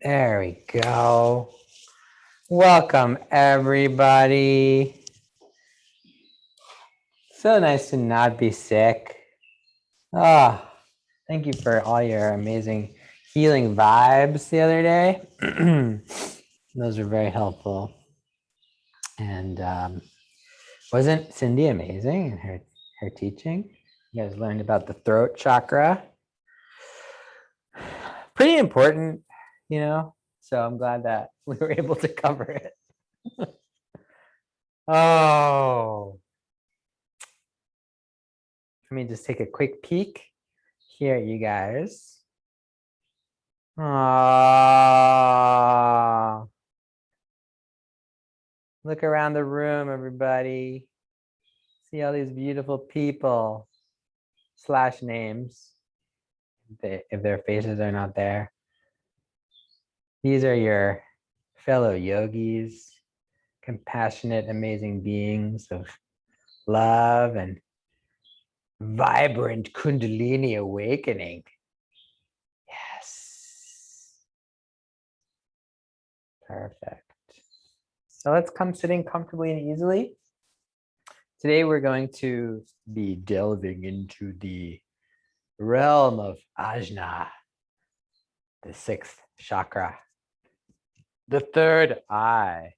There we go. Welcome, everybody. So nice to not be sick. Ah, thank you for all your amazing healing vibes the other day. Those are very helpful. And wasn't Cindy amazing in her teaching? You guys learned about the throat chakra. Pretty important, you know? So I'm glad that we were able to cover it. Oh, let me just take a quick peek here, you guys. Aww. Look around the room, everybody. See all these beautiful people slash names if their faces are not there. These are your fellow yogis, compassionate, amazing beings of love and vibrant Kundalini awakening. Yes. Perfect. So let's come sitting comfortably and easily. Today we're going to be delving into the realm of Ajna, the sixth chakra, the third eye,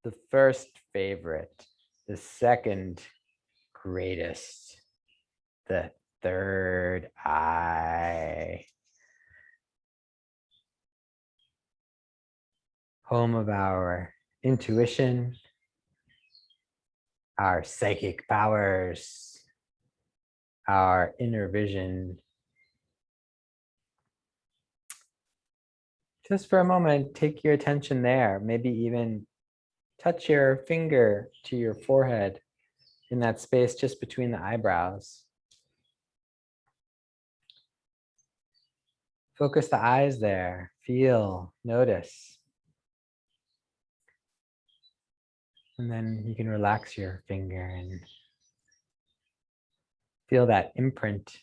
the first favorite, the second greatest, the third eye. Home of our intuition, our psychic powers, our inner vision. Just for a moment, take your attention there. Maybe even touch your finger to your forehead in that space just between the eyebrows. Focus the eyes there. Feel, notice. And then you can relax your finger and feel that imprint.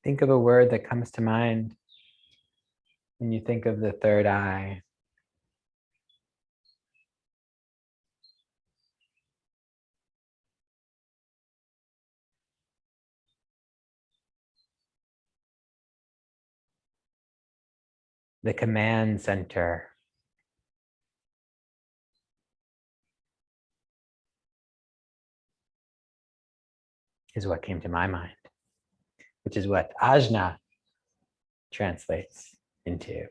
Think of a word that comes to mind when you think of the third eye. The command center is what came to my mind, which is what Ajna translates into.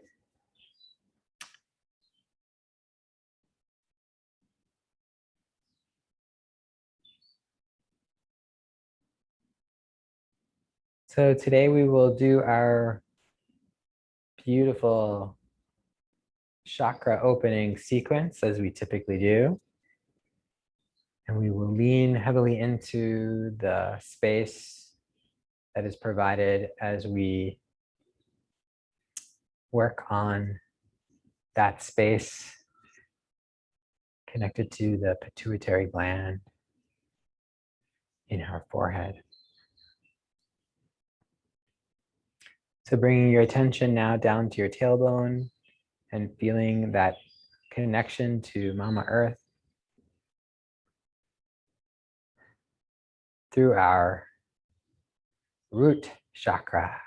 So today we will do our beautiful chakra opening sequence as we typically do. And we will lean heavily into the space that is provided as we work on that space connected to the pituitary gland in our forehead. So bringing your attention now down to your tailbone and feeling that connection to Mama Earth through our root chakra.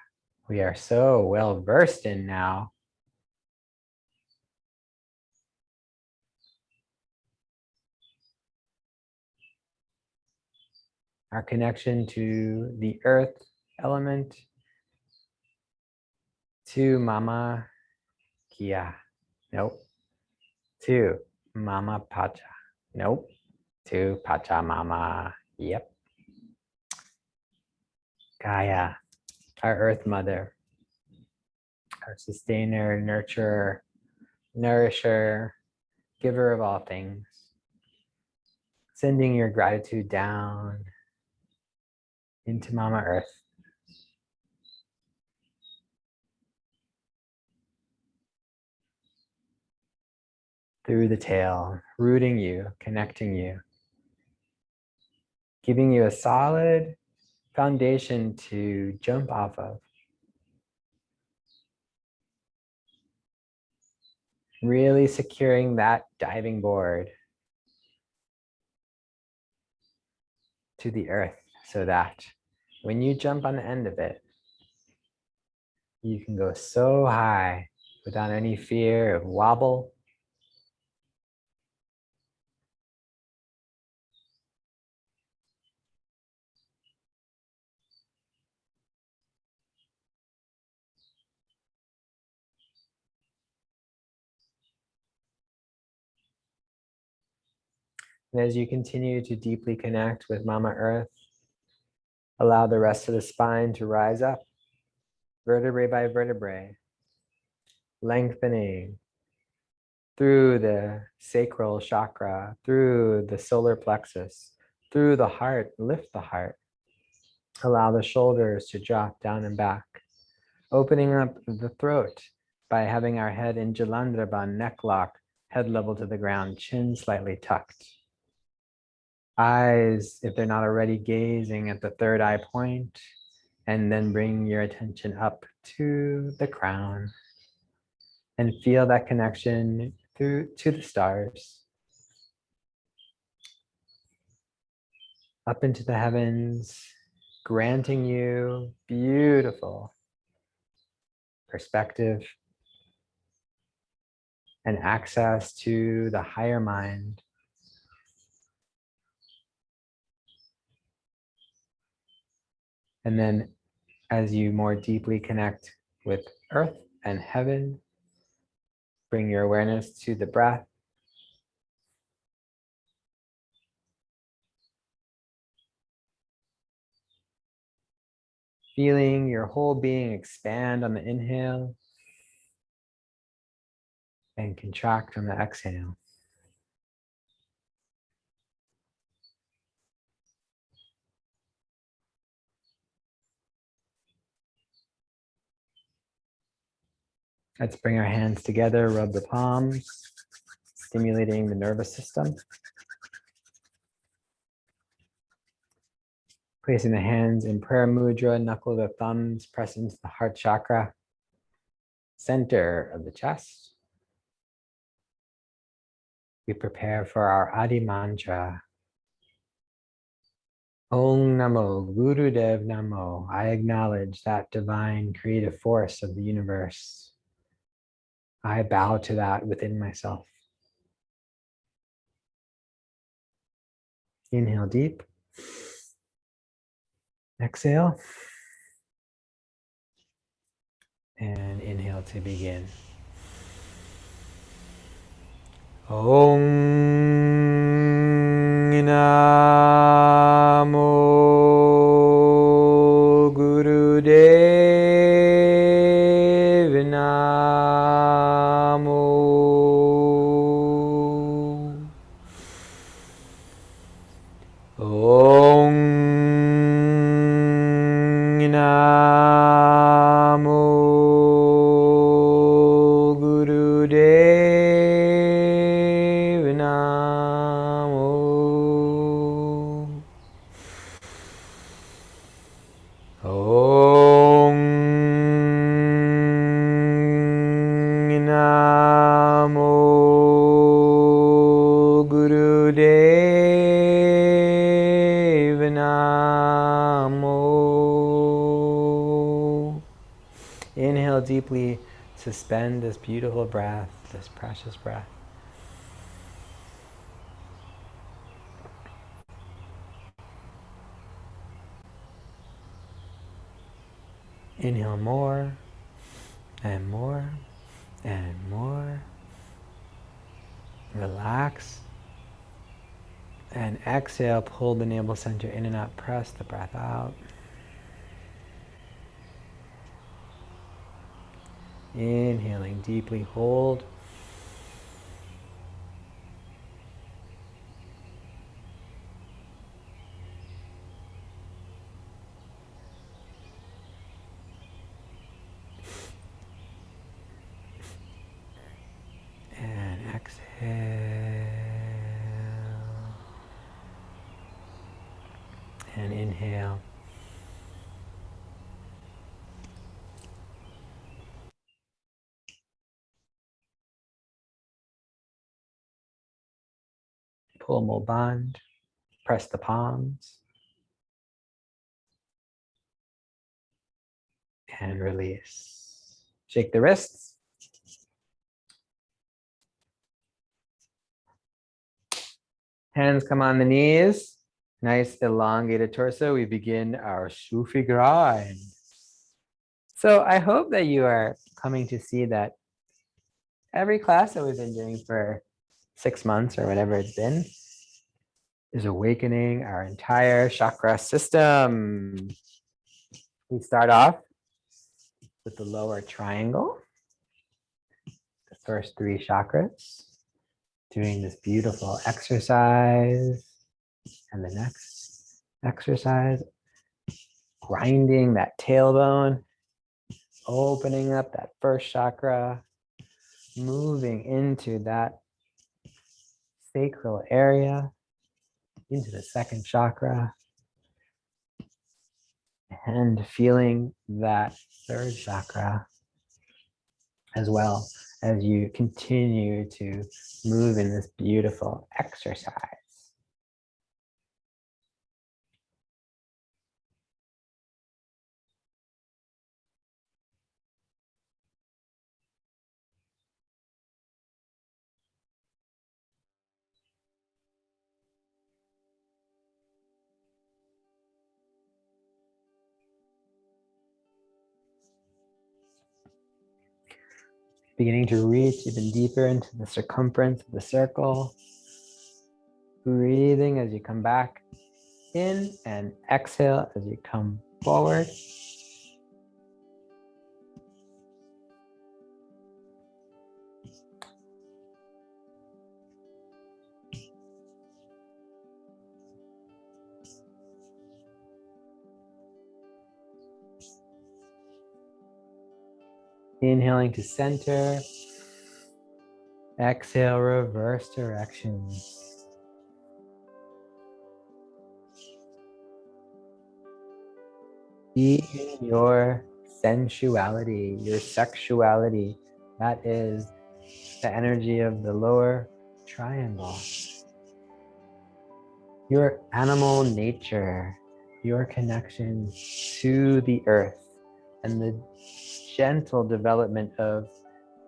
We are so well versed in now. Our connection to the earth element, to Mama Kia. Nope. To Mama Pacha. Nope. To Pachamama. Yep. Gaia, our earth mother, our sustainer, nurturer, nourisher, giver of all things. Sending your gratitude down into Mama Earth. through the tail, rooting you, connecting you, giving you a solid foundation to jump off of. Really securing that diving board to the earth so that when you jump on the end of it, you can go so high without any fear of wobble. And as you continue to deeply connect with Mama Earth, allow the rest of the spine to rise up, vertebrae by vertebrae, lengthening through the sacral chakra, through the solar plexus, through the heart, lift the heart. Allow the shoulders to drop down and back, opening up the throat by having our head in Jalandhara, neck lock, head level to the ground, chin slightly tucked. Eyes, if they're not already, gazing at the third eye point, and then bring your attention up to the crown and feel that connection through to the stars, up into the heavens, granting you beautiful perspective and access to the higher mind. And then as you more deeply connect with earth and heaven, bring your awareness to the breath. Feeling your whole being expand on the inhale and contract on the exhale. Let's bring our hands together, rub the palms, stimulating the nervous system. Placing the hands in prayer mudra, knuckle the thumbs, press into the heart chakra, center of the chest. We prepare for our Adi mantra. Om Namo Gurudev Namo. I acknowledge that divine creative force of the universe. I bow to that within myself. Inhale deep. Exhale. And inhale to begin. Om Namo Gurudev Namo. Om Namo Gurudev Namo. Om Namo Gurudev Namo. Inhale deeply, suspend this beautiful breath, this precious breath. Inhale more and more and more. Relax. And exhale, pull the navel center in and out, press the breath out. Inhaling deeply, hold. And exhale. And inhale. Pull more bond. Press the palms. And release. Shake the wrists. Hands come on the knees. Nice elongated torso. We begin our Sufi grind. So I hope that you are coming to see that every class that we've been doing for 6 months or whatever it's been is awakening our entire chakra system. We start off with the lower triangle, the first 3 chakras, doing this beautiful exercise, and the next exercise, grinding that tailbone, opening up that first chakra, moving into that sacral area, into the second chakra, and feeling that third chakra as well as you continue to move in this beautiful exercise. Beginning to reach even deeper into the circumference of the circle. Breathing as you come back in and exhale as you come forward. Inhaling to center. Exhale, reverse directions. Be in your sensuality, your sexuality. That is the energy of the lower triangle. Your animal nature, your connection to the earth, and the gentle development of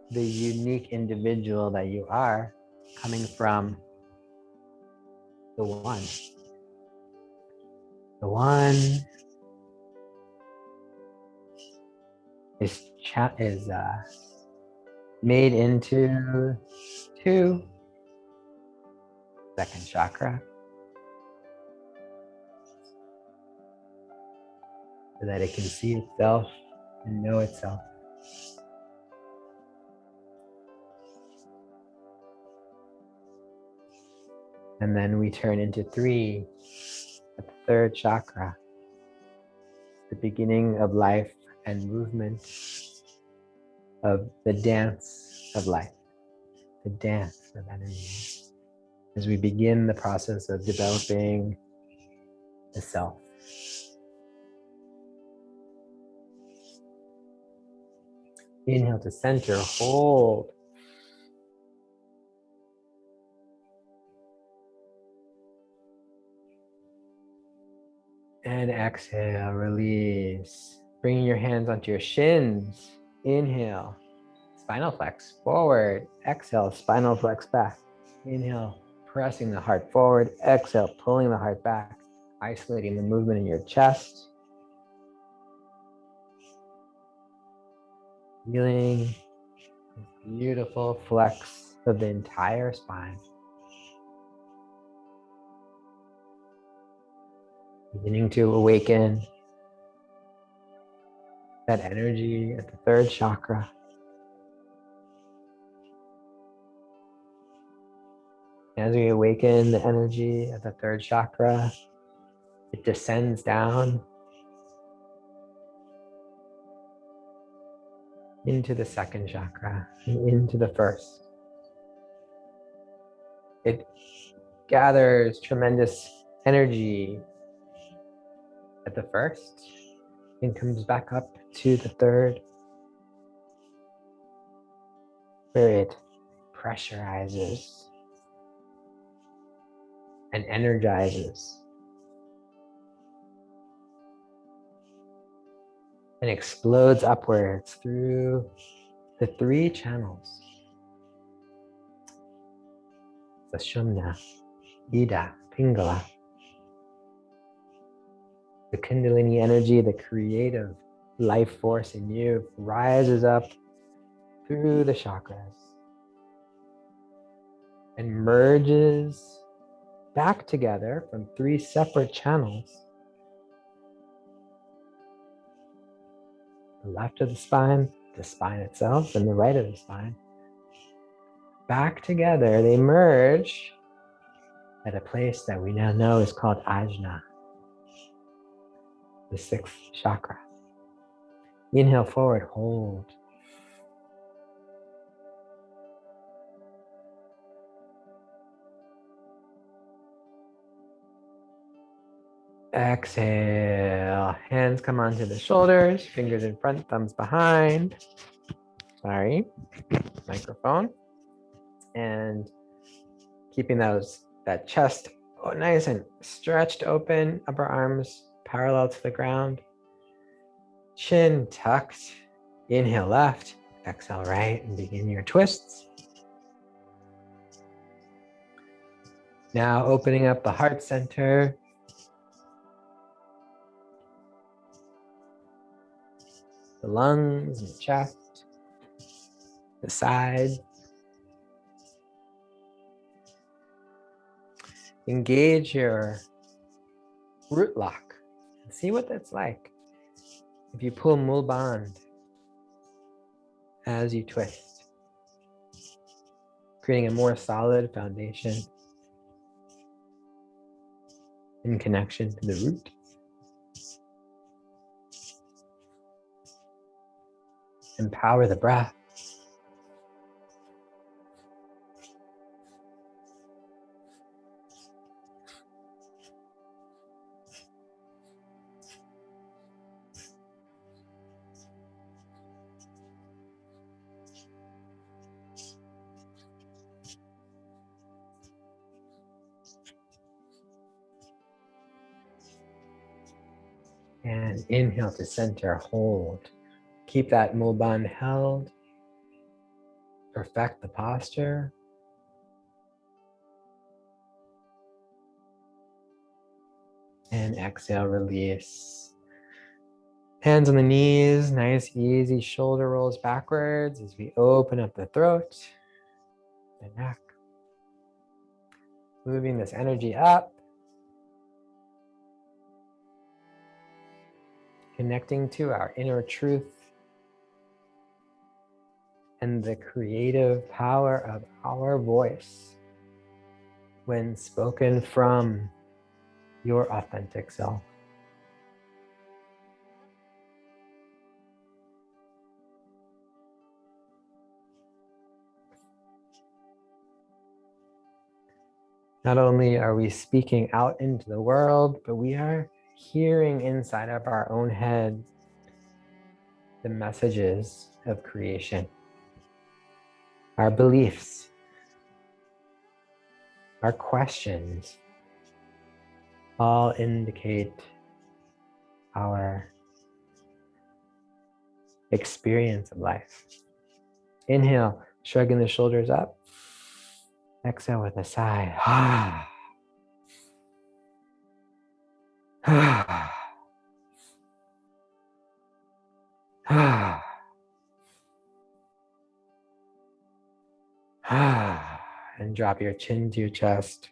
the unique individual that you are, coming from the one. The one is made into 2, second chakra, so that it can see itself and know itself. And then we turn into 3 at the third chakra, the beginning of life and movement of the dance of life, the dance of energy, as we begin the process of developing the self. Inhale to center, hold. And exhale, release. Bringing your hands onto your shins. Inhale, spinal flex forward. Exhale, spinal flex back. Inhale, pressing the heart forward. Exhale, pulling the heart back. Isolating the movement in your chest. Feeling this beautiful flex of the entire spine. Beginning to awaken that energy at the third chakra. As we awaken the energy at the third chakra, it descends down into the second chakra and into the first. It gathers tremendous energy at the first and comes back up to the third, where it pressurizes and energizes and explodes upwards through the three channels: Sushumna, Ida, Pingala. The Kundalini energy, the creative life force in you, rises up through the chakras and merges back together from three separate channels: the left of the spine itself, and the right of the spine. Back together, they merge at a place that we now know is called Ajna, the sixth chakra. Inhale forward, hold. Exhale, hands come onto the shoulders, fingers in front, thumbs behind. Sorry, microphone. And keeping that chest nice and stretched open, upper arms parallel to the ground. Chin tucked. Inhale left, exhale right, and begin your twists. Now opening up the heart center. The lungs and the chest, the side. Engage your root lock and see what that's like if you pull Mul Band as you twist, creating a more solid foundation in connection to the root. Empower the breath. And inhale to center, hold. Keep that Mul Band held. Perfect the posture. And exhale, release. Hands on the knees, nice easy shoulder rolls backwards as we open up the throat, the neck. Moving this energy up. Connecting to our inner truth and the creative power of our voice when spoken from your authentic self. Not only are we speaking out into the world, but we are hearing inside of our own heads the messages of creation, our beliefs, our questions, all indicate our experience of life. Inhale, shrugging the shoulders up. Exhale with a sigh. And drop your chin to your chest,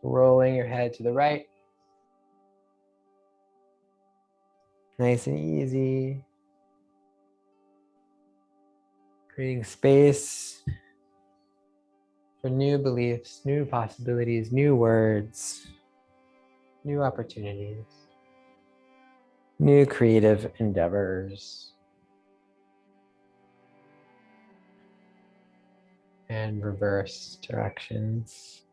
rolling your head to the right. Nice and easy. Creating space for new beliefs, new possibilities, new words, new opportunities, new creative endeavors. And reverse directions.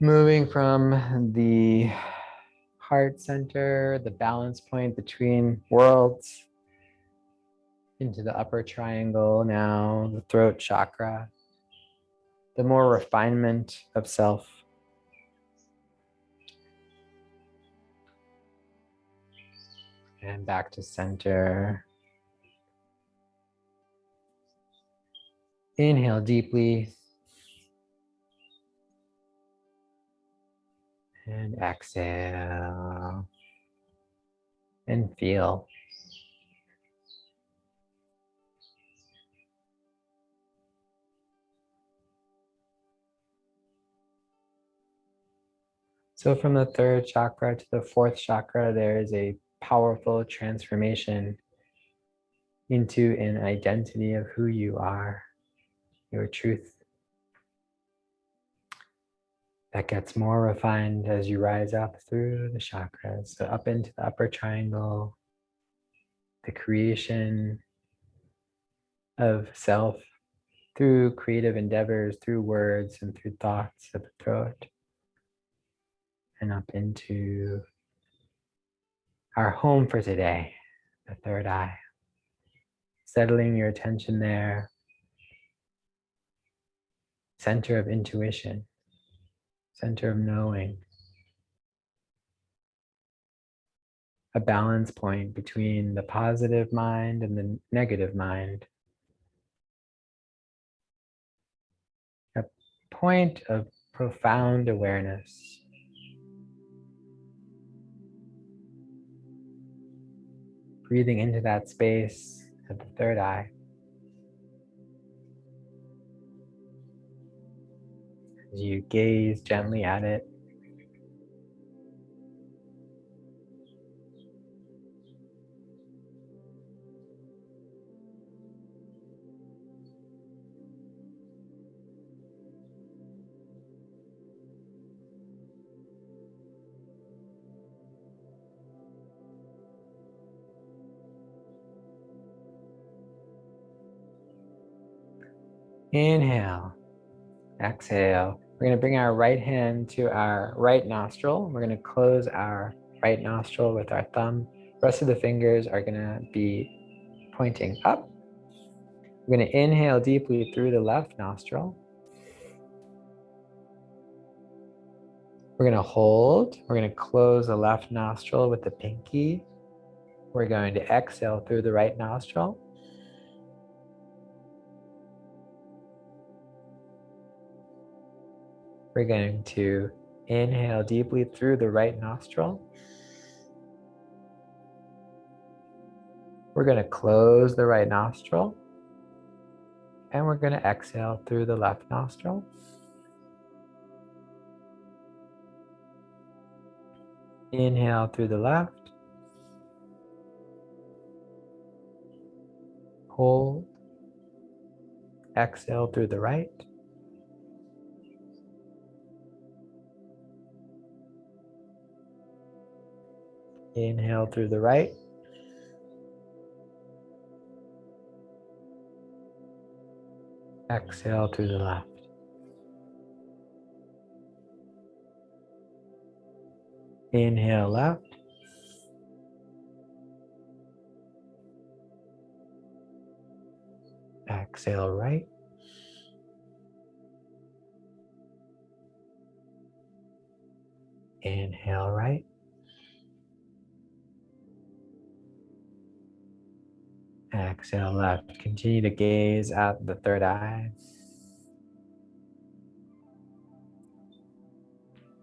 Moving from the heart center, the balance point between worlds, into the upper triangle now, the throat chakra, the more refinement of self. And back to center. Inhale deeply. And exhale. And feel. So from the third chakra to the fourth chakra, there is a powerful transformation into an identity of who you are, your truth. That gets more refined as you rise up through the chakras, so up into the upper triangle, the creation of self through creative endeavors, through words and through thoughts of the throat, and up into our home for today, the third eye. Settling your attention there, center of intuition, center of knowing, a balance point between the positive mind and the negative mind, a point of profound awareness. Breathing into that space at the third eye. As you gaze gently at it, inhale, exhale. We're going to bring our right hand to our right nostril. We're going to close our right nostril with our thumb. The rest of the fingers are going to be pointing up. We're going to inhale deeply through the left nostril. We're going to hold. We're going to close the left nostril with the pinky. We're going to exhale through the right nostril. We're going to inhale deeply through the right nostril. We're going to close the right nostril. And we're going to exhale through the left nostril. Inhale through the left. Hold. Exhale through the right. Inhale through the right. Exhale through the left. Inhale left. Exhale right. Inhale right. Exhale left. Continue to gaze at the third eye.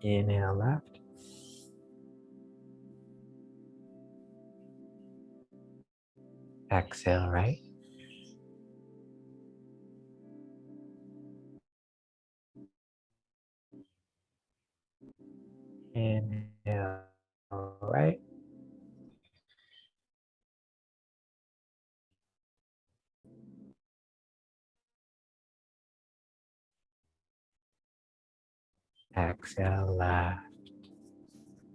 Inhale left. Exhale right. Inhale right. Exhale left.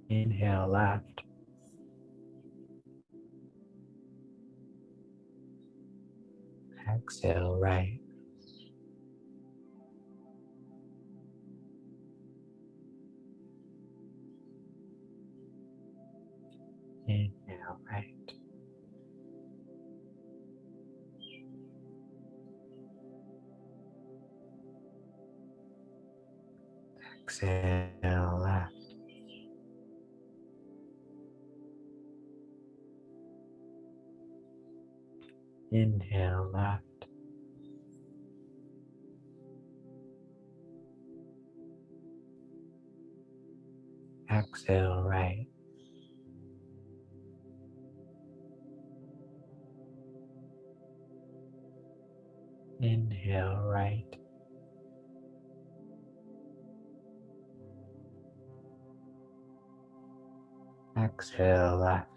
Inhale left. Exhale right. right. Exhale left. Inhale left. Exhale right. Inhale right. Exhale left.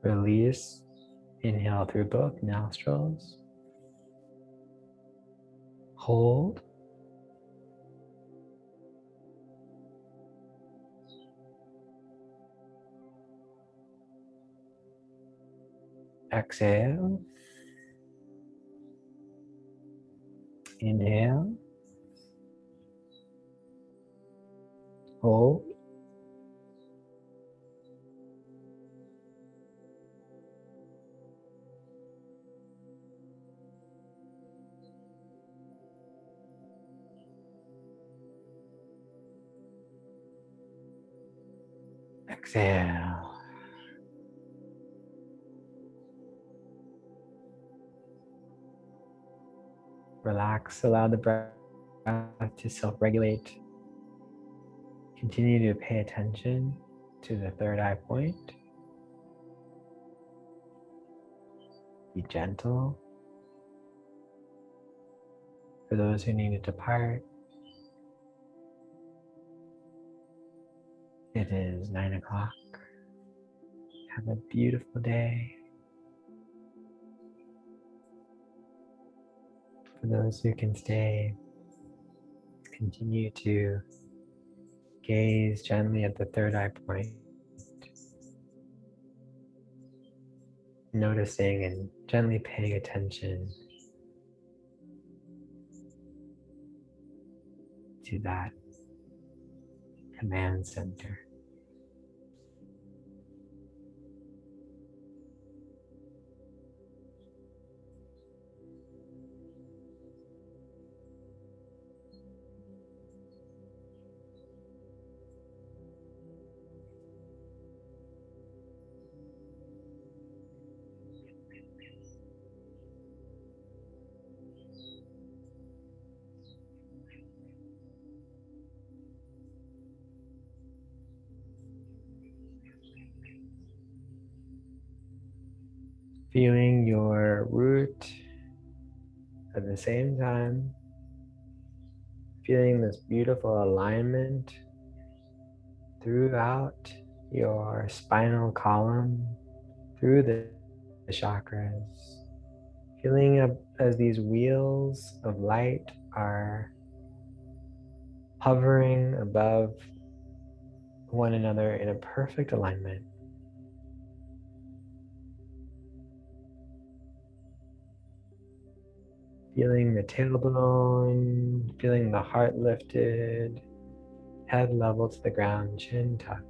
Release. Inhale through both nostrils. Hold. Exhale. Inhale. Hold. Exhale. Relax. Allow the breath to self-regulate. Continue to pay attention to the third eye point. Be gentle. For those who need to depart, it is 9 o'clock. Have a beautiful day. For those who can stay, continue to gaze gently at the third eye point, noticing and gently paying attention to that command center. Feeling your root at the same time, feeling this beautiful alignment throughout your spinal column, through the chakras, feeling as these wheels of light are hovering above one another in a perfect alignment. Feeling the tailbone, feeling the heart lifted, head level to the ground, chin tucked.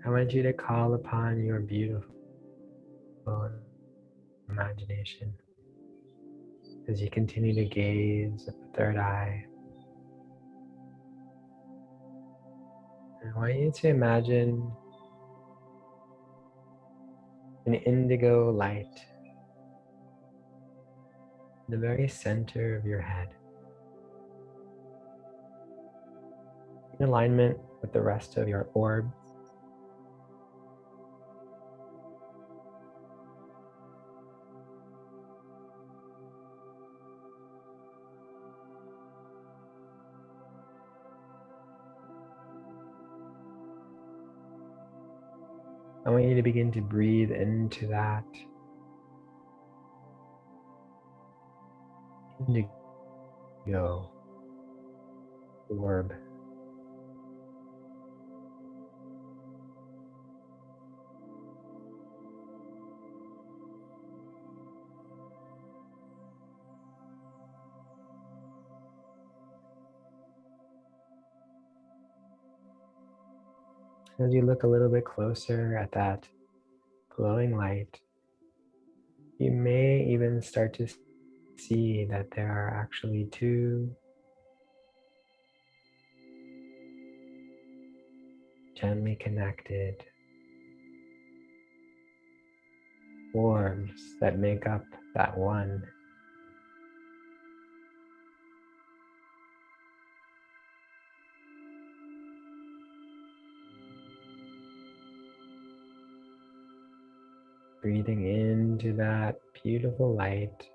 I want you to call upon your beautiful imagination as you continue to gaze at the third eye. And I want you to imagine an indigo light the very center of your head, in alignment with the rest of your orb. I want you to begin to breathe into that indigo orb. As you look a little bit closer at that glowing light, you may even start to see that there are actually two gently connected orbs that make up that one. Breathing into that beautiful light,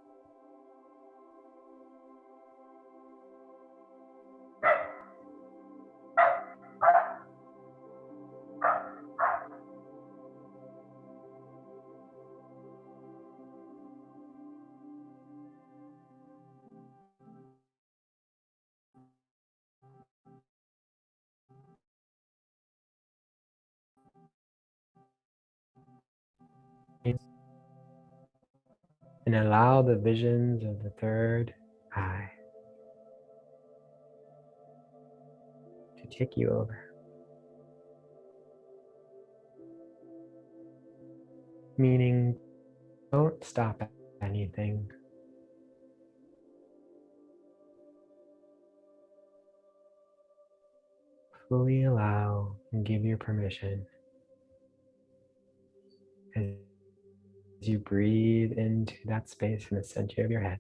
and allow the visions of the third eye to take you over. Meaning, don't stop at anything. Fully allow and give your permission as you breathe into that space in the center of your head.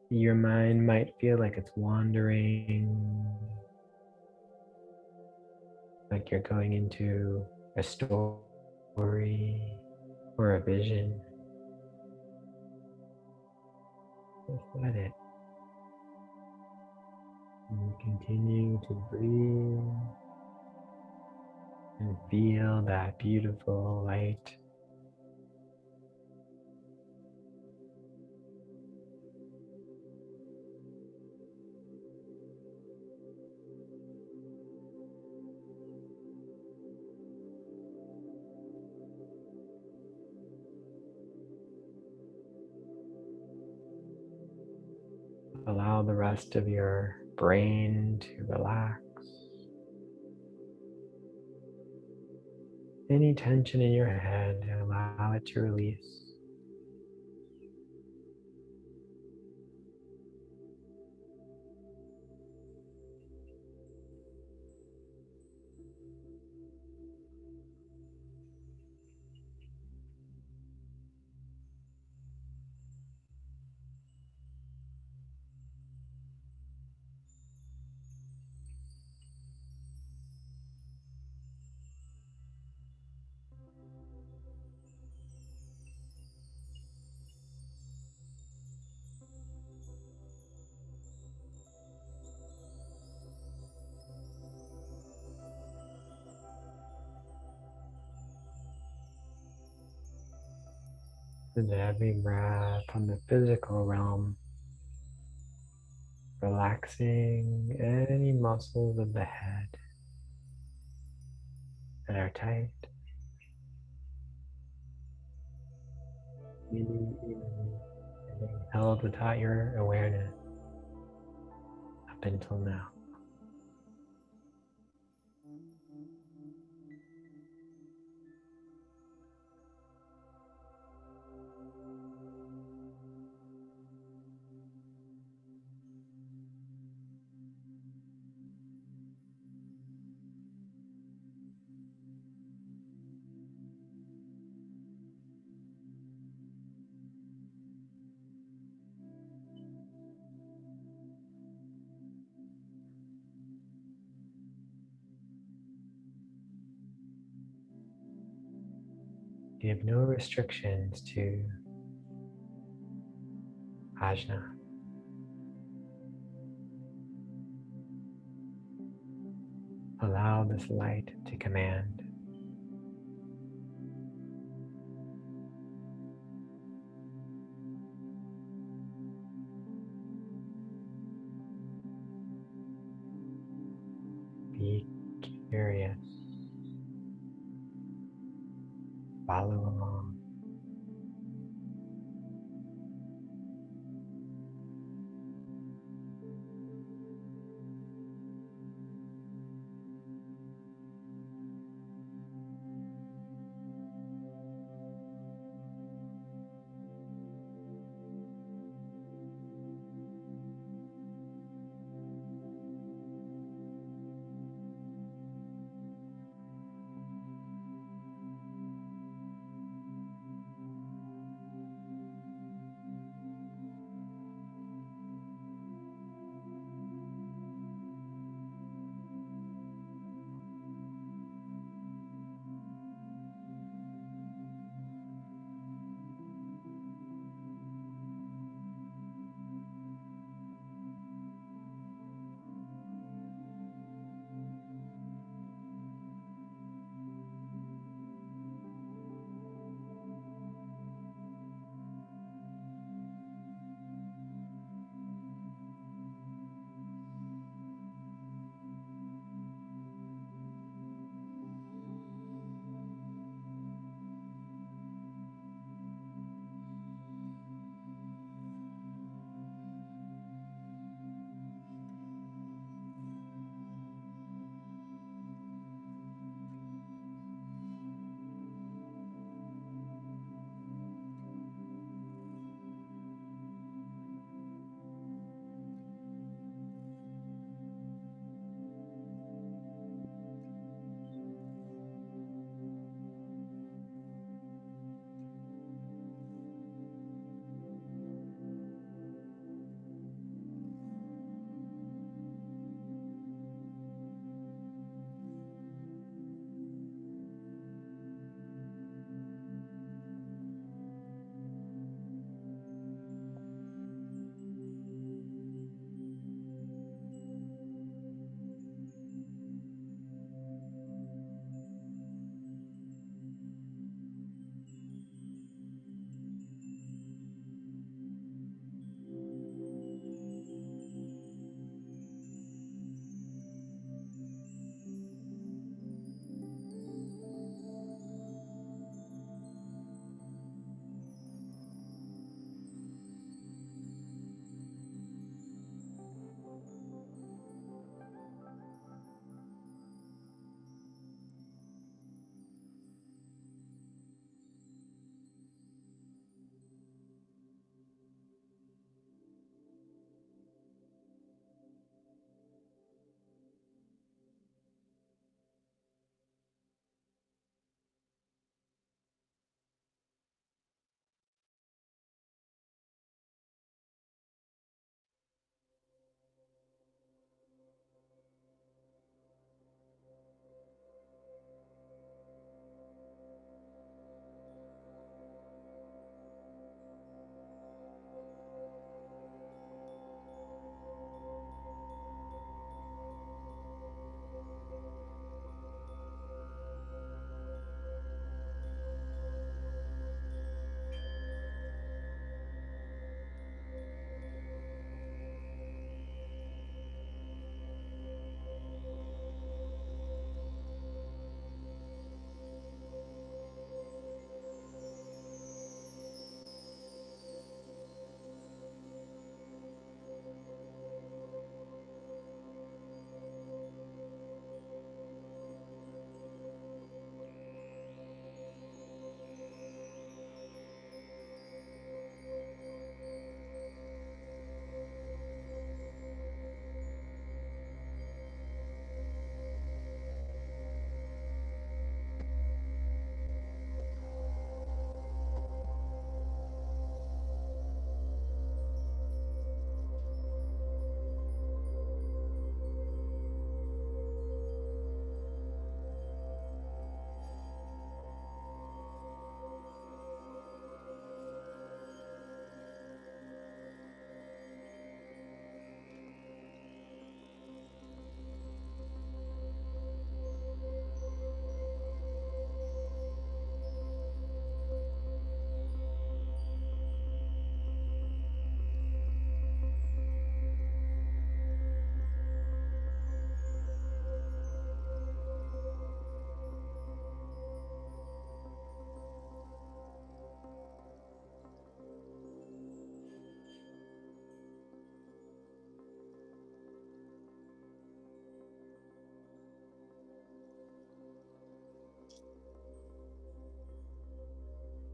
Your mind might feel like it's wandering, like you're going into a story or a vision. Just let it. And continue to breathe and feel that beautiful light. Allow the rest of your brain to relax. Any tension in your head, allow it to release. With every breath on the physical realm, relaxing any muscles of the head that are tight. Maybe even being held without your awareness up until now. Give no restrictions to Ajna. Allow this light to command. Be curious. Follow along.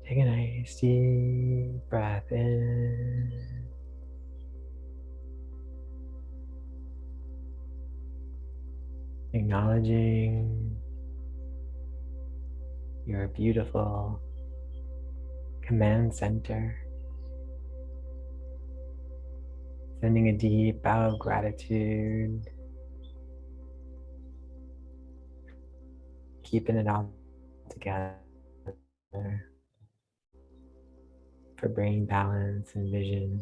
Take a nice deep breath in. Acknowledging your beautiful command center. Sending a deep bow of gratitude. Keeping it all together. For bringing balance and vision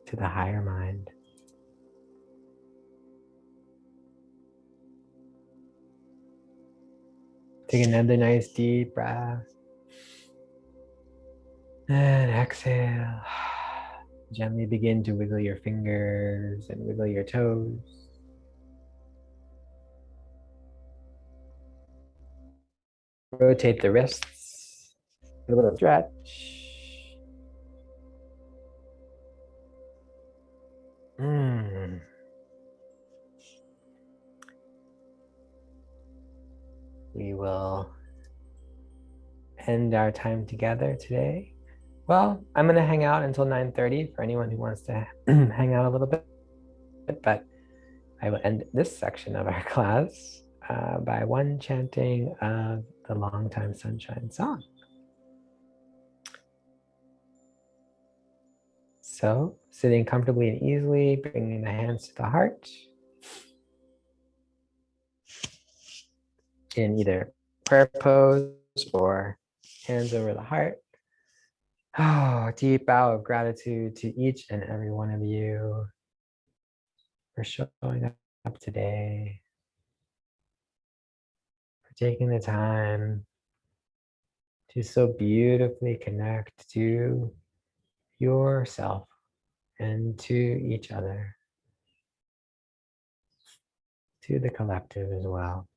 to the higher mind. Take another nice deep breath. And exhale. Gently begin to wiggle your fingers and wiggle your toes. Rotate the wrists. A little stretch. We will end our time together today. Well, I'm going to hang out until 9:30 for anyone who wants to hang out a little bit, but I will end this section of our class by one chanting of the Long Time Sunshine song. So, sitting comfortably and easily, bringing the hands to the heart in either prayer pose or hands over the heart. Oh, deep bow of gratitude to each and every one of you for showing up today, for taking the time to so beautifully connect to yourself and to each other, to the collective as well.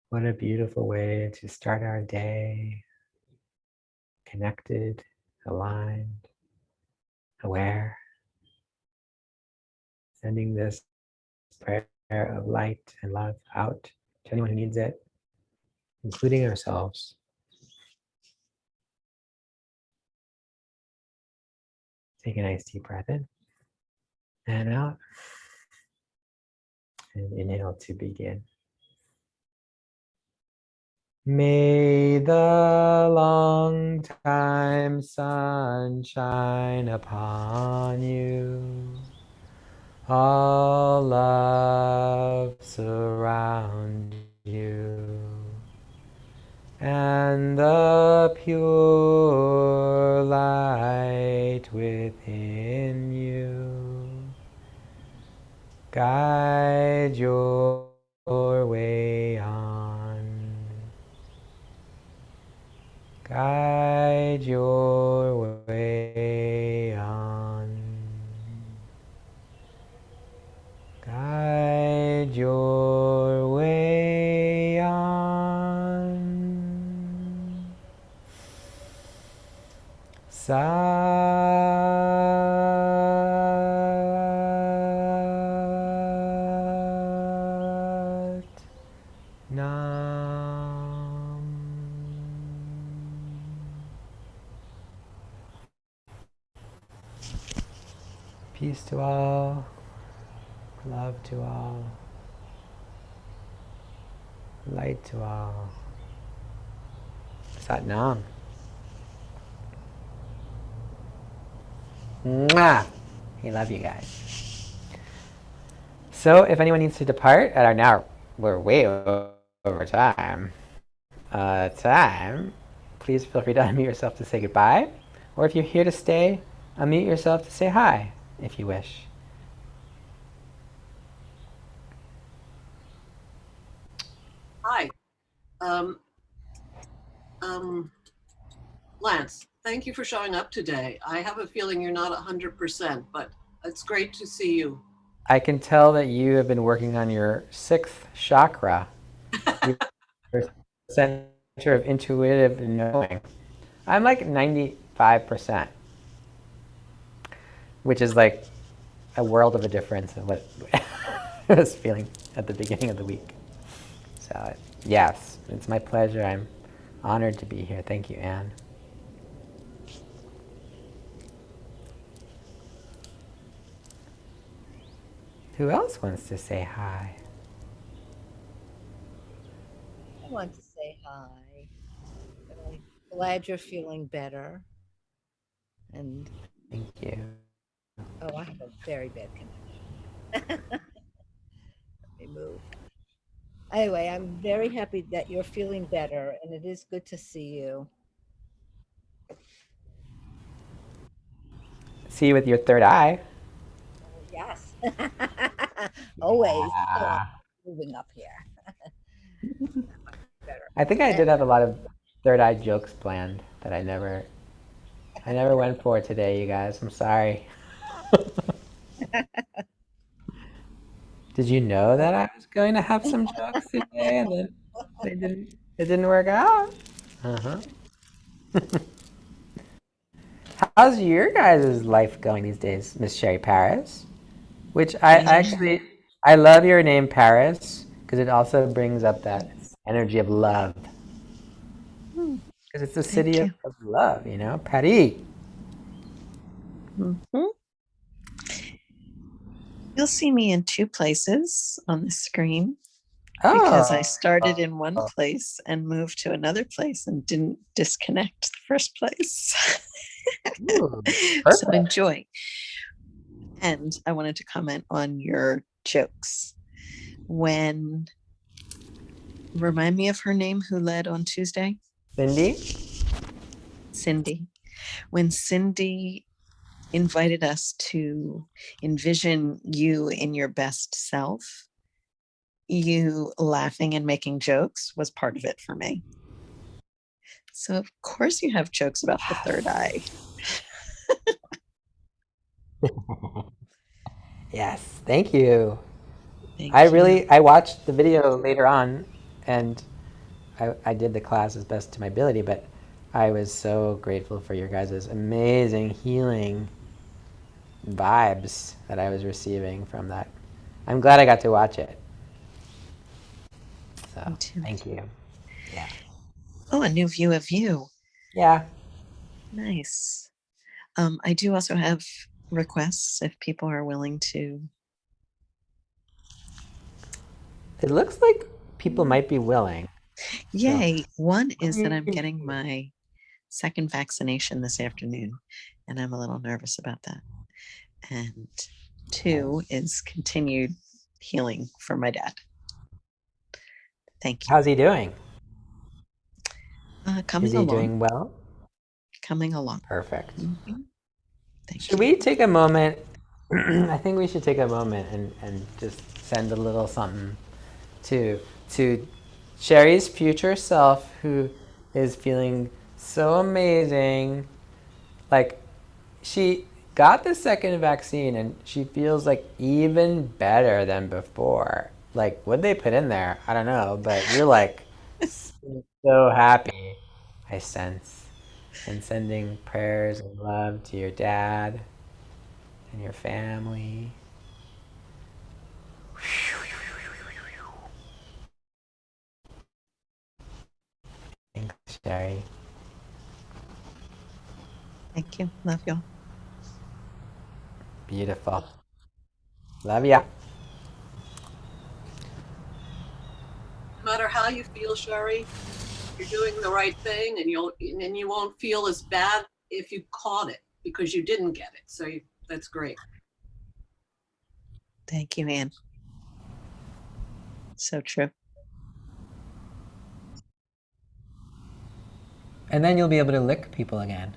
What a beautiful way to start our day, connected, aligned, aware, sending this prayer of light and love out to anyone who needs it, including ourselves. Take a nice deep breath in and out, and inhale to begin. May the long time sun shine upon you. All love surround you. And the pure light within you guide your way on. Guide your way on. Guide your way on. Sat Nam. Peace to all, love to all, light to all. Sat Nam. Mwah! We love you guys. So if anyone needs to depart at our now, we're way over time. Please feel free to unmute yourself to say goodbye. Or if you're here to stay, unmute yourself to say hi, if you wish. Hi. Lance, thank you for showing up today. I have a feeling you're not 100%, but it's great to see you. I can tell that you have been working on your 6th chakra, your center of intuitive knowing. I'm like 95%, which is like a world of a difference in what I was feeling at the beginning of the week. So yes, it's my pleasure. I'm honored to be here. Thank you, Anne. Who else wants to say hi? I want to say hi. I'm glad you're feeling better. And Thank you. oh, I have a very bad connection. Let me move. Anyway, I'm very happy that you're feeling better, and it is good to see you. See you with your third eye. Oh, yes. Always. So I'm Yeah. moving up here. Better. I think I And did have a lot of third eye jokes planned that I never went for today, you guys. I'm sorry. Did you know that I was going to have some jokes today and then it didn't work out? Uh-huh. How's your guys' life going these days, Miss Sherry Paris? Which I Fine. actually I love your name Paris because it also brings up that energy of love. Hmm, Because it's the city thank you. of love, you know? Paris. Mhm. You'll see me in two places on the screen because I Oh. started in one place and moved to another place and didn't disconnect the first place. Ooh, So perfect. enjoy. And I wanted to comment on your jokes. When, remind me of her name who led on Tuesday? Cindy? Cindy. When Cindy invited us to envision you in your best self, you laughing and making jokes was part of it for me. So of course you have jokes about the third eye. Yes, thank you. Thank you. I watched the video later on and I did the class as best to my ability, but I was so grateful for your guys' amazing healing vibes that I was receiving from that. I'm glad I got to watch it. So Me too. thank you. Yeah. Oh, a new view of you. Yeah. Nice. I do also have requests if people are willing to. It looks like people might be willing. So Yay. One what is do that I'm you getting my second vaccination this afternoon, and I'm a little nervous about that. And two is continued healing for my dad. Thank you. How's he doing? Is Coming he along, doing well? coming along. Perfect. Mhm. Thank Should you. we take a moment? I think we should take a moment and just send a little something to to Sherry's future self who is feeling so amazing. Like she got the second vaccine and she feels like even better than before. Like what they put in there, I don't know, but you're like so happy. I sense and sending prayers and love to your dad and your family. Thanks, Sherry. Thank you. Love y'all. Beautiful. Love ya. No matter how you feel, Sherry, you're doing the right thing, and you won't feel as bad if you caught it because you didn't get it. So that's great. Thank you, Anne. So true. And then you'll be able to lick people again.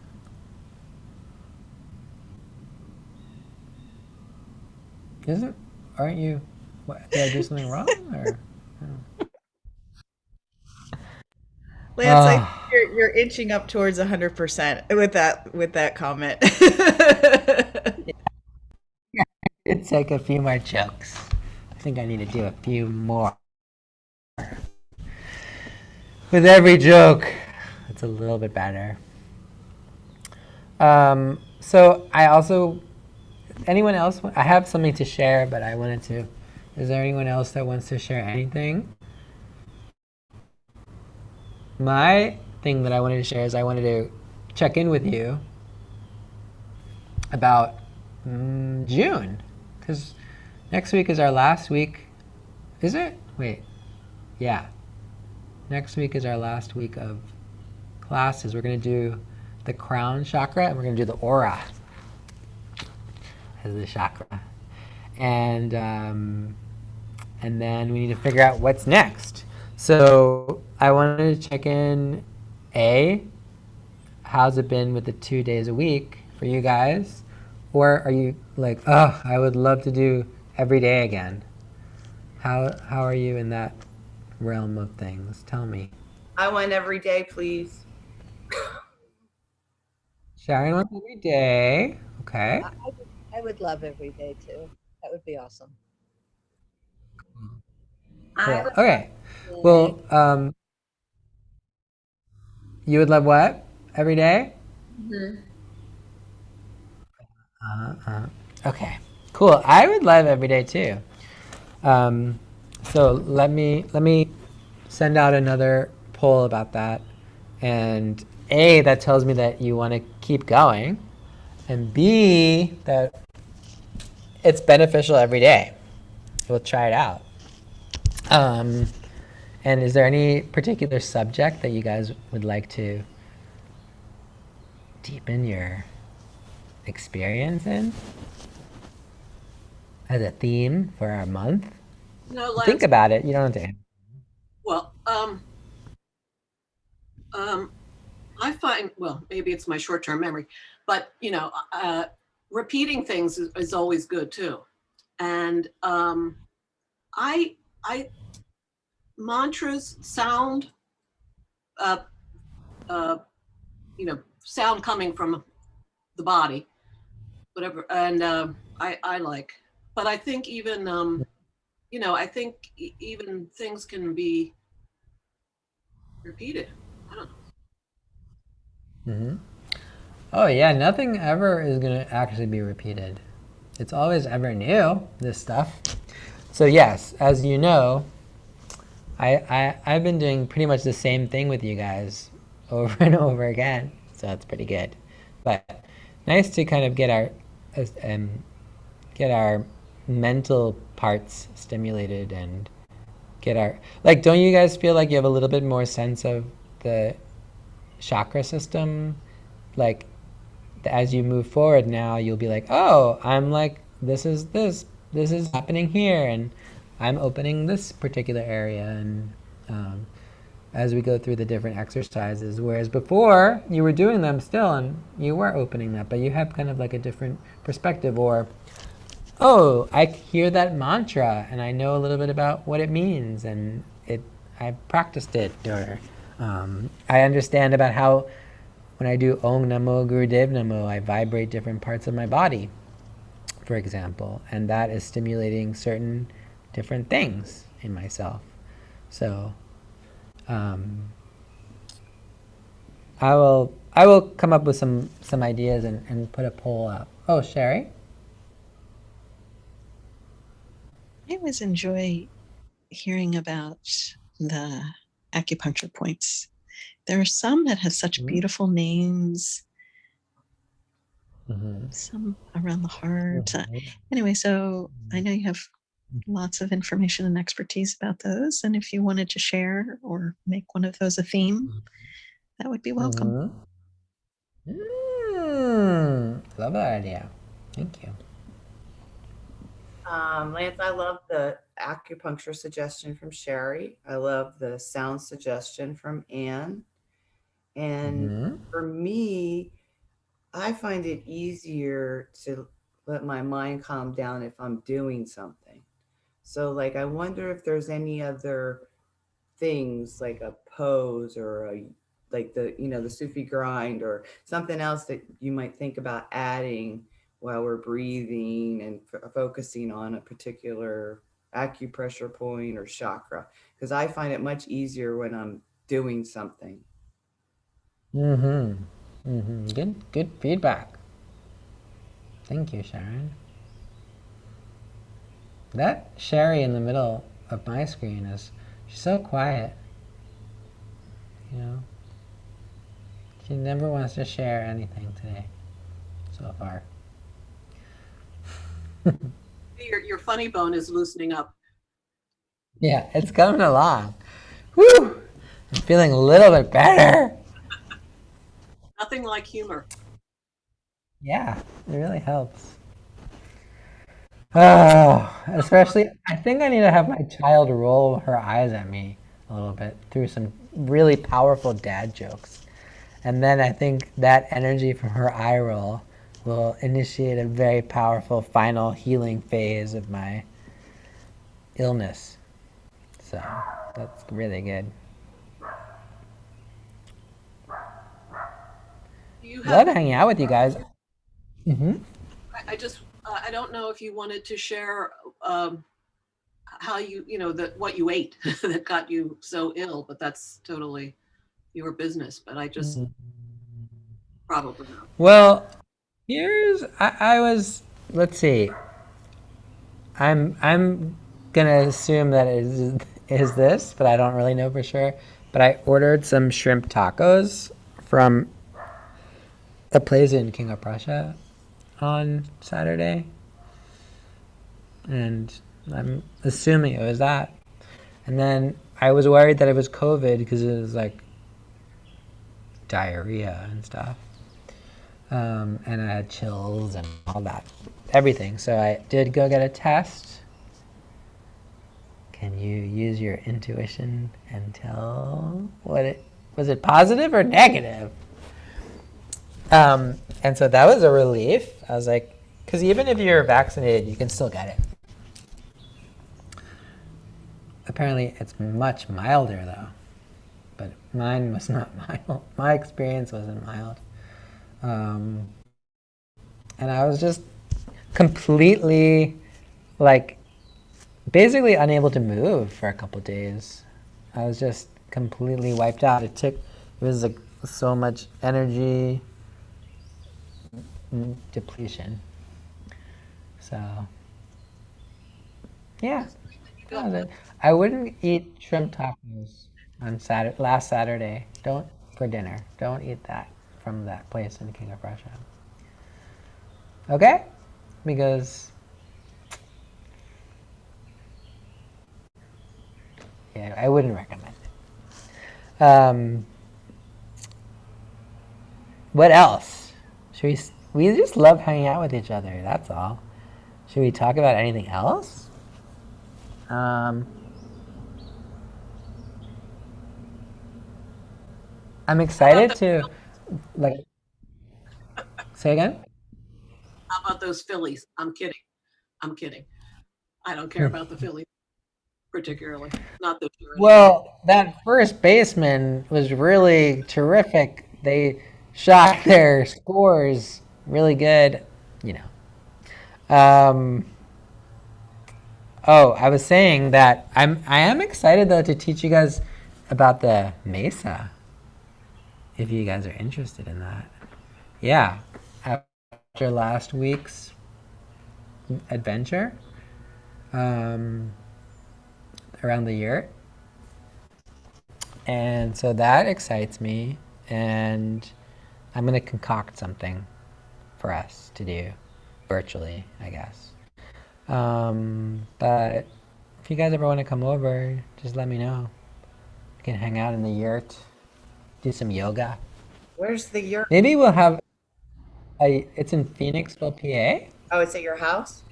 Isn't? Aren't you? What, did I do something wrong? Or? Lance, I think Oh, you're inching up towards 100% with that comment. it's like a few more jokes. I think I need to do a few more. With every joke, it's a little bit better. So I also, anyone else? I have something to share, but I wanted to. Is there anyone else that wants to share anything? my thing that I wanted to share is I wanted to check in with you about June, because next week is our last week. Is it? Wait. Yeah. Next week is our last week of classes. We're going to do the crown chakra and we're going to do the aura as the chakra. And then we need to figure out what's next. So I wanted to check in, how's it been with the 2 days a week for you guys? Or are you like, oh, I would love to do every day again? How are you in that realm of things? Tell me. I want every day, please. Sharon wants every day. Okay. I would love every day too. That would be awesome. Cool. Okay. Well, you would love what? Every day? Okay. Cool. I would love every day too. So let me send out another poll about that. And A, that tells me that you want to keep going. And B, that it's beneficial every day. We'll try it out. And is there any particular subject that you guys would like to deepen your experience in as a theme for our month? No, Think Lance, about it. You don't have to. well, I find, well, maybe it's my short-term memory, but repeating things is always good too. And I mantras sound, sound coming from the body, whatever, and I like. But I think even even things can be repeated. I don't know. Mm-hmm. Oh yeah, nothing ever is gonna actually be repeated. It's always ever new, this stuff. So yes, as you know, I've been doing pretty much the same thing with you guys over and over again. So that's pretty good. But nice to kind of get our mental parts stimulated and get our, like, don't you guys feel like you have a little bit more sense of the chakra system? Like, as you move forward now, you'll be like, oh, I'm like, this is happening here, and I'm opening this particular area, and as we go through the different exercises, whereas before you were doing them still and you were opening that, but you have kind of like a different perspective, or oh, I hear that mantra and I know a little bit about what it means, and I practiced it, or I understand about how when I do Om Namo Gurudev Namo, I vibrate different parts of my body, for example, and that is stimulating certain different things in myself. So I will come up with some ideas and put a poll up. Oh, Sherry? I always enjoy hearing about the acupuncture points. There are some that have such beautiful names, some around the heart. Anyway, so I know you have lots of information and expertise about those. And if you wanted to share or make one of those a theme, that would be welcome. Love that idea. Thank you. Lance, I love the acupuncture suggestion from Sherry. I love the sound suggestion from Anne. And for me, I find it easier to let my mind calm down if I'm doing something. So like, I wonder if there's any other things like a pose or like the Sufi grind or something else that you might think about adding while we're breathing and focusing on a particular acupressure point or chakra, because I find it much easier when I'm doing something. Good feedback. Thank you, Sharon. That Sherry in the middle of my screen she's so quiet. you know. She never wants to share anything today so far. Your funny bone is loosening up. Yeah, it's coming along. Woo! I'm feeling a little bit better. Nothing like humor. Yeah, it really helps. Oh, especially, I think I need to have my child roll her eyes at me a little bit through some really powerful dad jokes. And then I think that energy from her eye roll will initiate a very powerful final healing phase of my illness. So that's really good. You Love have, hanging out with you guys. I just, I don't know if you wanted to share how what you ate that got you so ill, but that's totally your business. But I just probably not. Well, I was, let's see. I'm gonna assume that it is this, but I don't really know for sure. But I ordered some shrimp tacos from a place in King of Prussia on Saturday, and I'm assuming it was that. And then I was worried that it was COVID because it was like diarrhea and stuff. And I had chills and all that, everything. So I did go get a test. Can you use your intuition and tell what it was? It positive or negative? And so that was a relief. I was like, because even if you're vaccinated, you can still get it. Apparently, it's much milder though. But mine was not mild. My experience wasn't mild. And I was just completely, like, basically unable to move for a couple days. I was just completely wiped out. It was like so much energy depletion. So, yeah, that was it. I wouldn't eat shrimp tacos on last Saturday. Don't for dinner. Don't eat that from that place in King of Prussia. Okay? Because yeah, I wouldn't recommend it. What else? We just love hanging out with each other. That's all. Should we talk about anything else? I'm excited to like. Say again. How about those Phillies? I'm kidding. I'm kidding. I don't care about the Phillies particularly. Not this year. Well, that first baseman was really terrific. They shot their scores really good, you know. Oh, I was saying that I am excited though to teach you guys about the mesa, if you guys are interested in that. Yeah, after last week's adventure, around the yurt. And so that excites me, and I'm gonna concoct something for us to do virtually, I guess. But if you guys ever want to come over, just let me know. We can hang out in the yurt, do some yoga. Where's the yurt? Maybe we'll have it's in Phoenixville, PA. Oh, it's at your house?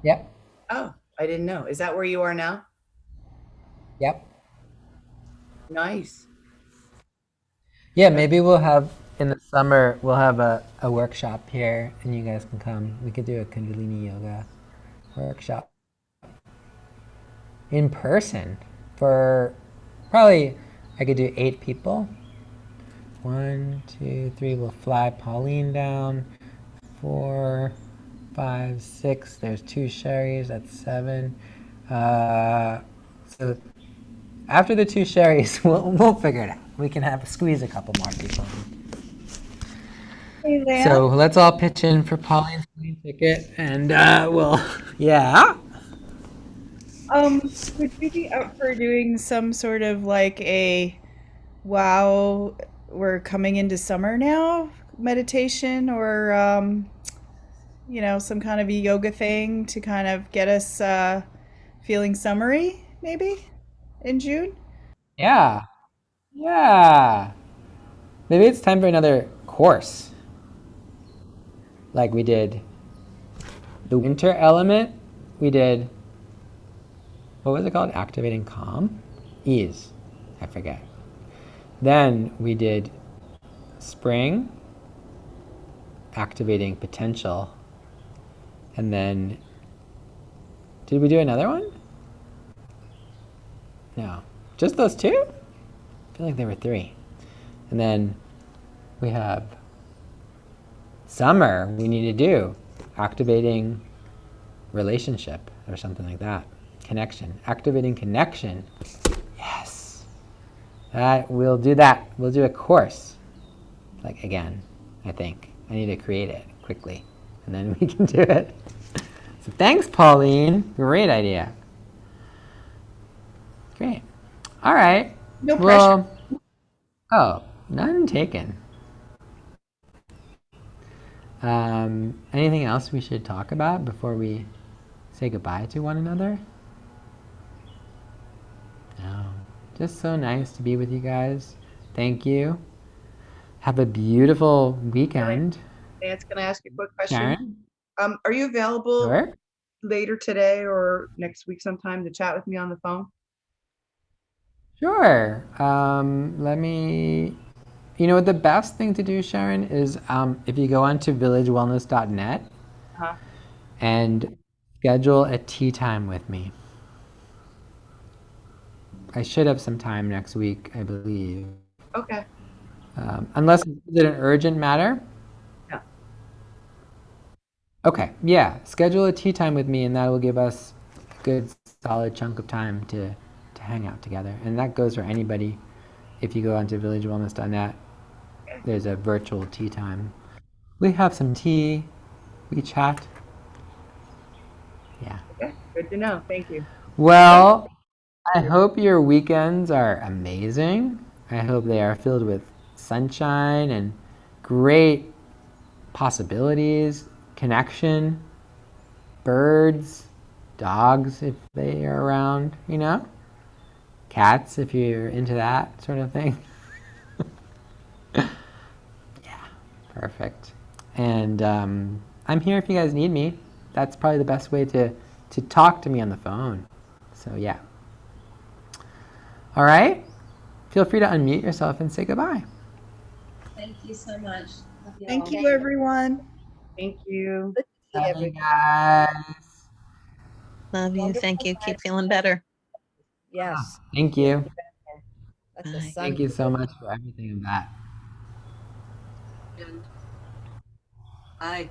Yep, Oh, I didn't know. Is that where you are now? yep. Nice. Yeah, maybe we'll have, in the summer, we'll have a workshop here, and you guys can come. We could do a Kundalini yoga workshop in person for probably, I could do 8 people. 1, 2, 3, we'll fly Pauline down. 4, 5, 6, there's 2 Sherrys, that's 7. So after the 2 Sherrys, we'll figure it out. We can squeeze a couple more people. Hey, Leah. So let's all pitch in for Pauline's plane ticket, and yeah. Would you be up for doing some sort of like a while we're coming into summer now, meditation or some kind of a yoga thing to kind of get us feeling summery, maybe in June. Yeah. Yeah. Maybe it's time for another course. Like we did the winter element. We did, what was it called? Activating calm? Ease. I forget. Then we did spring, activating potential. And then, did we do another one? No. Just those two? I feel like there were three. And then we have summer we need to do, activating relationship or something like that. Connection. Activating connection. Yes. We'll do that. We'll do a course. Like again, I think. I need to create it quickly. And then we can do it. So thanks, Pauline. Great idea. Great. All right. No pressure. Oh, none taken. Anything else we should talk about before we say goodbye to one another? No. Just so nice to be with you guys. Thank you. Have a beautiful weekend. Vance, can I ask you a quick question? Sharon? Are you available Sure. later today or next week sometime to chat with me on the phone? Sure. You know what the best thing to do, Sharon, is if you go onto villagewellness.net Uh-huh. and schedule a tea time with me. I should have some time next week, I believe. Okay. Unless it's an urgent matter. Yeah. Okay, yeah. Schedule a tea time with me, and that will give us a good solid chunk of time to hang out together. And that goes for anybody. If you go onto villagewellness.net, there's a virtual tea time. We have some tea. We chat. Yeah. Okay. Good to know. Thank you. Well, I hope your weekends are amazing. I hope they are filled with sunshine and great possibilities, connection, birds, dogs if they are around, cats if you're into that sort of thing. Yeah, perfect. And I'm here if you guys need me. That's probably the best way to talk to me on the phone. So yeah. All right. Feel free to unmute yourself and say goodbye. Thank you so much. Love you Thank all. you, everyone. Thank you. Good to see Bye, everybody. guys. Love you. Wonderful Thank you. night. Keep feeling better. Yes. Thank you. That's a Bye. sun. Thank you so much for everything of that. And I.